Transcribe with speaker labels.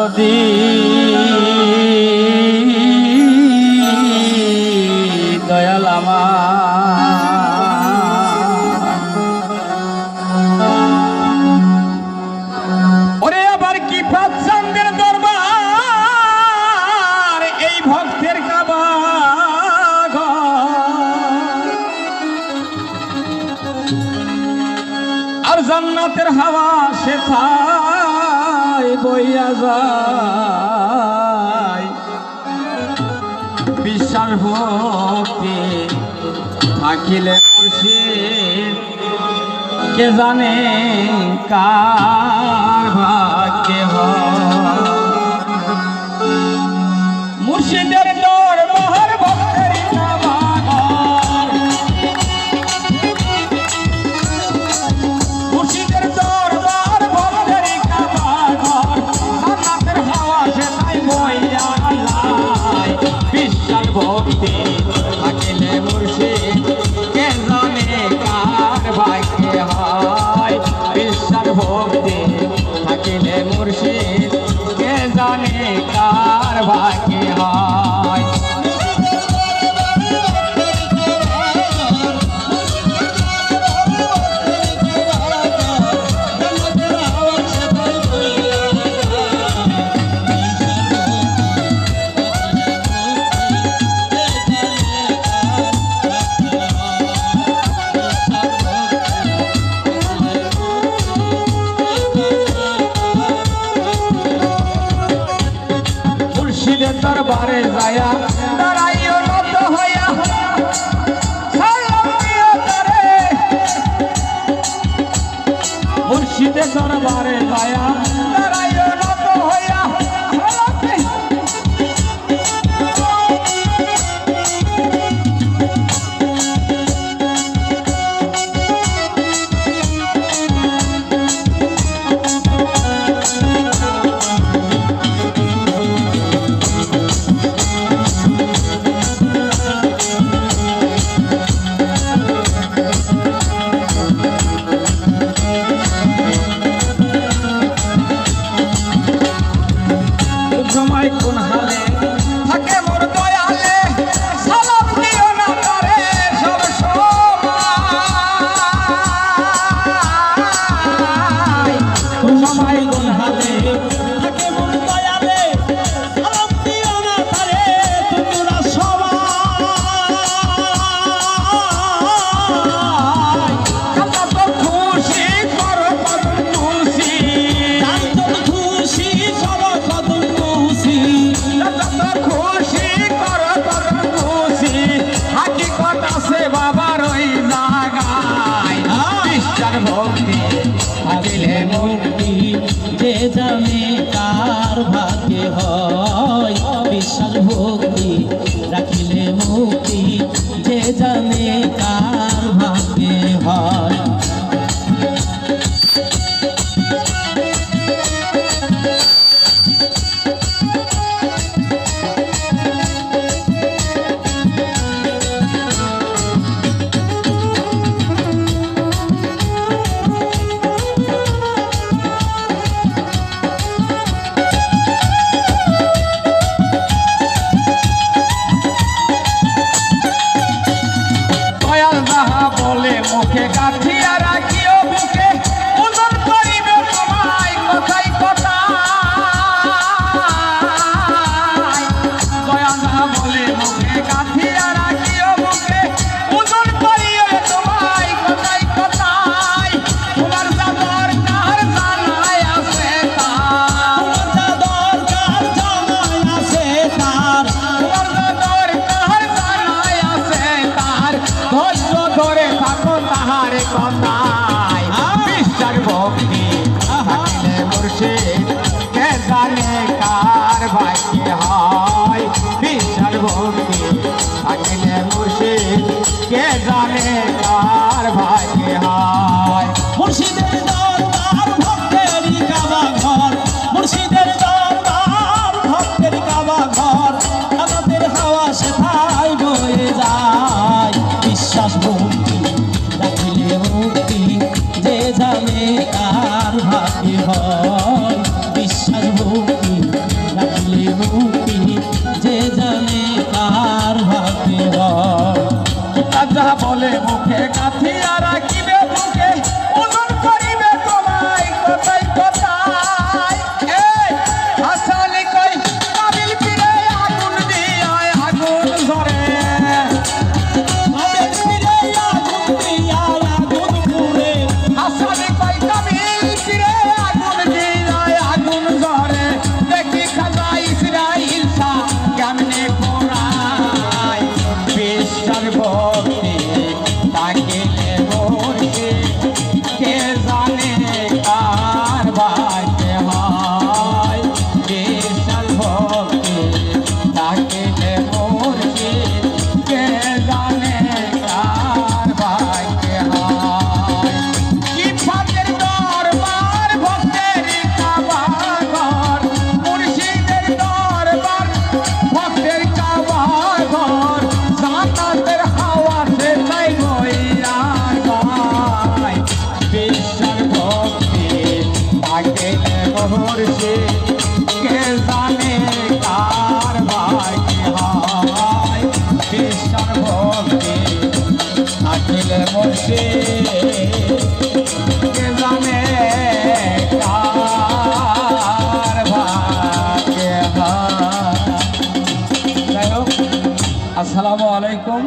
Speaker 1: দরদি দয়াল ওরে আবার কি প্রাচ্ছন্দের দরবার এই ভক্তের কাবা আর জান্নাতের হাওয়া সে বইয়া যায় বিশ্বাস ভক্তি থাকিলে মুর্শিদ কে জানে কার ভাগ্যে হয় মুর্শিদের দরবার ভক্তের কাবাঘর মুর্শিদের দরবার ভক্তের কাবাঘর জান্নাতের হাওয়া সে তাই বইয়া যায় বিশ্বাস ভক্তি থাকিলে মুর্শিদ কে জানে কার ভাগ্যে হয় বিশ্বাস ভক্তি থাকিলে মুর্শিদ কে জানে কার ভাগ্যে হয় দরবারে যায়া দাঁড়াইও নত হইয়া সালাম দিও তারে মুর্শিদের দরবারে যায়া দাঁড়াইও নত হইয়া সালাম দিও কোন হালে থাকে মোর দয়ালে সালাম দিও না তারে সব সময় কোন হালে থাকে মোর দয়ালে সালাম দিও না তারে তোমরা সবাই কত খুশি করো কত খুশি কত খুশি করো কত খুশি করো কত খুশি হাকিকত আছে বাবার ওই জায়গায় বিশ্বাস ভক্তি থাকিলে মুক্তি যে জানে কার ভাগ্যে হয় বিশ্বাস ভক্তি রাখিলে মুক্তি যে জানে কার ভাগ্যে হয় বলে মুখে গাঠিয়া রাখিও বুকে ওজন করিবে তোমায় কথাই কথায় দয়া না বলে মুখে গাঠিয়া রাখিও বুকে ওজন করিবে তোমায় কথাই কথায় তোমার যা দরকার জানাই আছে তার তোমার যা দরকার জানাই আছে তার তোমার যা দরকার জানাই আছে তার ধৈর্য ধরে থাকো তাহারে কথায় বিশ্বাস ভক্তি থাকিলে মুর্শিদ কে জানে কার ভাগ্যে হয় বিশ্বাস ভক্তি থাকিলে মুর্শিদ কে জানে কার ভাগ্যে হয় মুর্শিদের দরবার ভক্তের কাবাঘর মুর্শিদের দরবার ভক্তের কাবাঘর আমাদের হাওয়া সেথায় বয়ে যায় বিশ্বাস ভক্তি রাখিলে মুক্তি যে জানে কার ভাগ্যে হয় বিশ্বাস ভক্তি
Speaker 2: আসসালামু আলাইকুম।